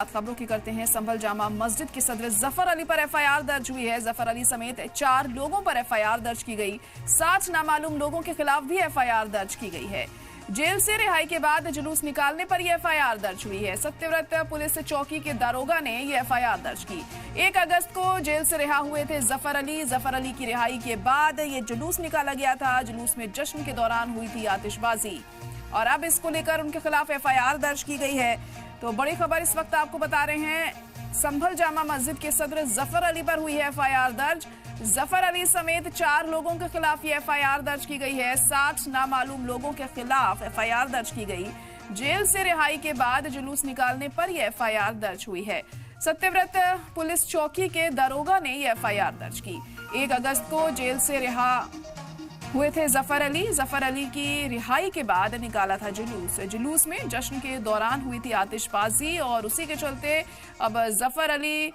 खबरों की करते हैं। संभल जामा मस्जिद के सदर जफर अली पर एफआईआर दर्ज हुई है। जफर अली समेत 4 लोगों पर एफआईआर दर्ज की गई। 60 नामालूम लोगों के खिलाफ भी एफआईआर दर्ज की गई है। जेल से रिहाई के बाद जुलूस निकालने पर यह एफआईआर दर्ज हुई है। सत्यव्रत पुलिस चौकी के दारोगा ने यह एफआईआर दर्ज की। 1 अगस्त को जेल से रिहा हुए थे जफर अली की रिहाई के बाद ये जुलूस निकाला गया था। जुलूस में जश्न के दौरान हुई थी आतिशबाजी और अब इसको लेकर उनके खिलाफ एफआईआर दर्ज की गई है। तो बड़ी खबर इस वक्त आपको बता रहे हैं, संभल जामा मस्जिद के सदर जफर अली पर हुई है एफआईआर दर्ज। जफर अली समेत 4 लोगों के खिलाफ ये एफआईआर दर्ज की गई है। 60 नामालूम लोगों के खिलाफ एफआईआर दर्ज की गई। जेल से रिहाई के बाद जुलूस निकालने पर यह एफआईआर दर्ज हुई है। सत्यव्रत पुलिस चौकी के दारोगा ने यह एफआईआर दर्ज की। 1 अगस्त को जेल से रिहा हुए थे जफर अली की रिहाई के बाद निकाला था जुलूस में जश्न के दौरान हुई थी आतिशबाजी और उसी के चलते अब जफर अली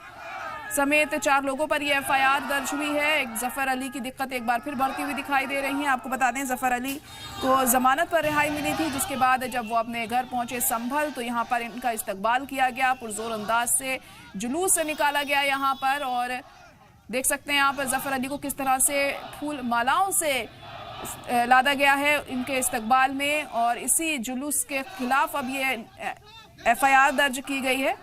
समेत 4 लोगों पर यह एफआईआर दर्ज हुई है। जफर अली की दिक्कत एक बार फिर बढ़ती हुई दिखाई दे रही है। आपको बता दें, जफर अली को जमानत पर रिहाई मिली थी, जिसके बाद जब वो अपने घर पहुंचे संभल तो यहाँ पर इनका इस्तकबाल किया गया। पुरजोर अंदाज से जुलूस निकाला गया यहाँ पर और देख सकते हैं आप जफर अली को किस तरह से फूल मालाओं से लादा गया है इनके इस्तकबाल में और इसी जुलूस के खिलाफ अब ये एफआईआर दर्ज की गई है।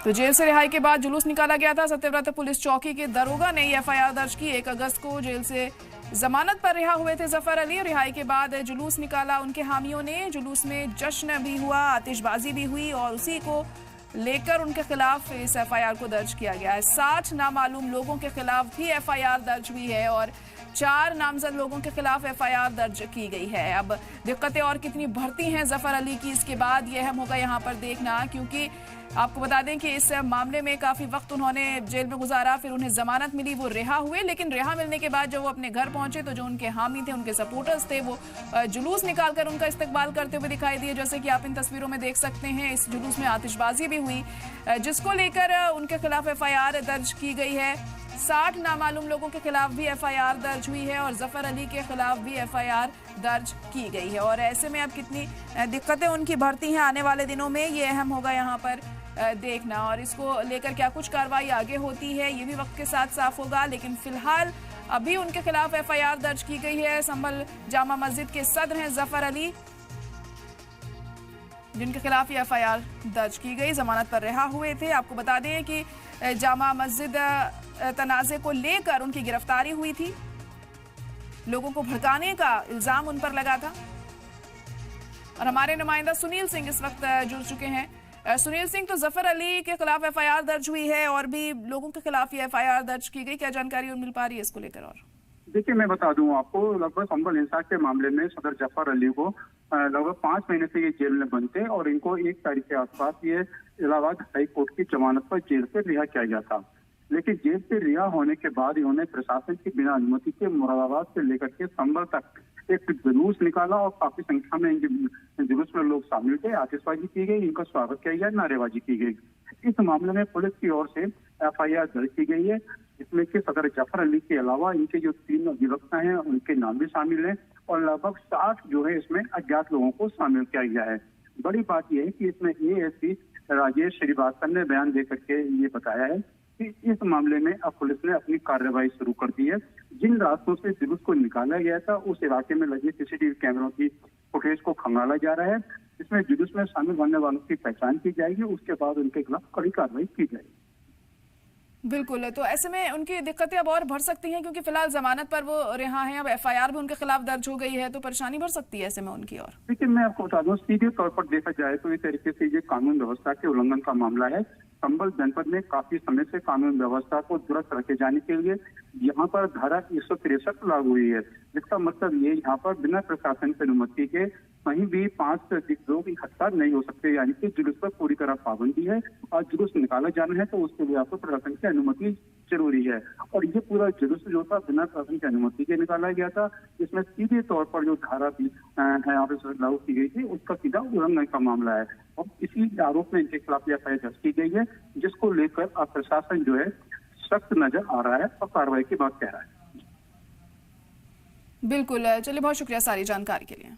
तो जेल से रिहाई के बाद जुलूस निकाला गया था। सत्यव्रत पुलिस चौकी के दारोगा ने ये एफआईआर दर्ज की। 1 अगस्त को जेल से जमानत पर रिहा हुए थे जफर अली। रिहाई के बाद जुलूस निकाला उनके हामियों ने। जुलूस में जश्न भी हुआ, आतिशबाजी भी हुई और उसी को लेकर उनके खिलाफ इस एफआईआर को दर्ज किया गया है। 60 नामालूम लोगों के खिलाफ भी एफआईआर दर्ज हुई है और 4 नामजद लोगों के खिलाफ एफआईआर दर्ज की गई है। अब दिक्कतें और कितनी बढ़ती हैं जफर अली की, इसके बाद यह अहम होगा यहाँ पर देखना, क्योंकि आपको बता दें कि इस मामले में काफी वक्त उन्होंने जेल में गुजारा, फिर उन्हें जमानत मिली, वो रिहा हुए। लेकिन रिहा मिलने के बाद जब वो अपने घर पहुंचे तो जो उनके हामी थे, उनके सपोर्टर्स थे, वो जुलूस निकालकर उनका इस्तकबाल करते हुए दिखाई दिए, जैसे कि आप इन तस्वीरों में देख सकते हैं। इस जुलूस में आतिशबाजी भी हुई, जिसको लेकर उनके खिलाफ एफआईआर दर्ज की गई है। 60 नामालूम लोगों के खिलाफ भी एफआईआर दर्ज हुई है और जफर अली के खिलाफ भी एफआईआर दर्ज की गई है। और ऐसे में अब कितनी दिक्कतें उनकी बढ़ती हैं आने वाले दिनों में, ये अहम होगा यहाँ पर देखना। और इसको लेकर क्या कुछ कार्रवाई आगे होती है ये भी वक्त के साथ साफ होगा, लेकिन फिलहाल अभी उनके खिलाफ एफआईआर दर्ज की गई है। संभल जामा मस्जिद के सदर हैं जफर अली, जिनके खिलाफ ये एफआईआर दर्ज की गई। जमानत पर रिहा हुए थे। आपको बता दें कि जामा मस्जिद तनाज़े को लेकर उनकी गिरफ्तारी हुई थी। लोगों को भड़काने का इल्जाम उन पर लगा था। और हमारे नुमाइंदा सुनील सिंह इस वक्त जुड़ चुके हैं। सुनील सिंह, तो जफर अली के खिलाफ एफआईआर दर्ज हुई है और भी लोगों के खिलाफ ये एफआईआर दर्ज की गई, क्या जानकारी मिल पा रही है इसको लेकर? और देखिए, मैं बता दूं आपको, लगभग संभल इंसाफ के मामले में सदर जफर अली को लगभग 5 महीने से ये जेल में बंद थे और इनको 1 तारीख के आसपास ये इलाहाबाद हाई कोर्ट की जमानत पर जेल से रिहा किया गया था। लेकिन जेल से रिहा होने के बाद इन्होंने प्रशासन की बिना अनुमति के मुरादाबाद से लेकर के संभल तक एक जुलूस निकाला और काफी संख्या में जुलूस में लोग शामिल थे। आतिशबाजी की गई, इनका स्वागत किया गया, नारेबाजी की गई। इस मामले में पुलिस की ओर से एफआईआर दर्ज की गई है, जिसमें कि सदर जफर अली के अलावा इनके जो 3 अधिवक्ता हैं उनके नाम भी शामिल हैं और लगभग 60 जो है इसमें अज्ञात लोगों को शामिल किया गया है। बड़ी बात यह है कि इसमें एएसपी राजेश श्रीवास्तव ने बयान दे करके ये बताया है कि इस मामले में अब पुलिस ने अपनी कार्रवाई शुरू कर दी है। जिन रास्तों से जुलूस को निकाला गया था उस इलाके में लगे सीसीटीवी कैमरों की फुटेज को खंगाला जा रहा है। इसमें जुलूस में शामिल होने वालों की पहचान की जाएगी, उसके बाद उनके खिलाफ कड़ी कार्रवाई की जाएगी। बिल्कुल, तो ऐसे में उनकी दिक्कतें अब और बढ़ सकती हैं, क्योंकि फिलहाल जमानत पर वो रिहा हैं। अब एफआईआर भी उनके खिलाफ दर्ज हो गई है, तो परेशानी बढ़ सकती है ऐसे में उनकी। और देखिए, मैं आपको बता दूं, सीधे तौर पर देखा जाए तो इस तरीके से ये कानून व्यवस्था के उल्लंघन का मामला है। संभल जनपद में काफी समय से कानून व्यवस्था को दुरुस्त रखे जाने के लिए यहाँ पर धारा 163 लागू हुई है, जिसका मतलब ये यहाँ पर बिना प्रशासन की अनुमति के कहीं भी 5 से अधिक लोग इकट्ठा नहीं हो सकते, यानी कि जुलूस पर पूरी तरह पाबंदी है। और जुलूस निकाला जाना है तो उसके लिए आपको प्रशासन की अनुमति जरूरी है। और ये पूरा जुलूस जो था बिना प्रशासन की अनुमति के निकाला गया था। इसमें सीधे तौर पर जो धारा थी यहाँ पे लागू की गई थी उसका सीधा उल्लंघन का मामला है और इसी आरोप में इनके खिलाफ एफआईआर दर्ज की गई है, जिसको लेकर अब प्रशासन जो है सख्त नजर आ रहा है और कार्रवाई की बात कह रहा है। बिल्कुल, चलिए बहुत शुक्रिया सारी जानकारी के लिए।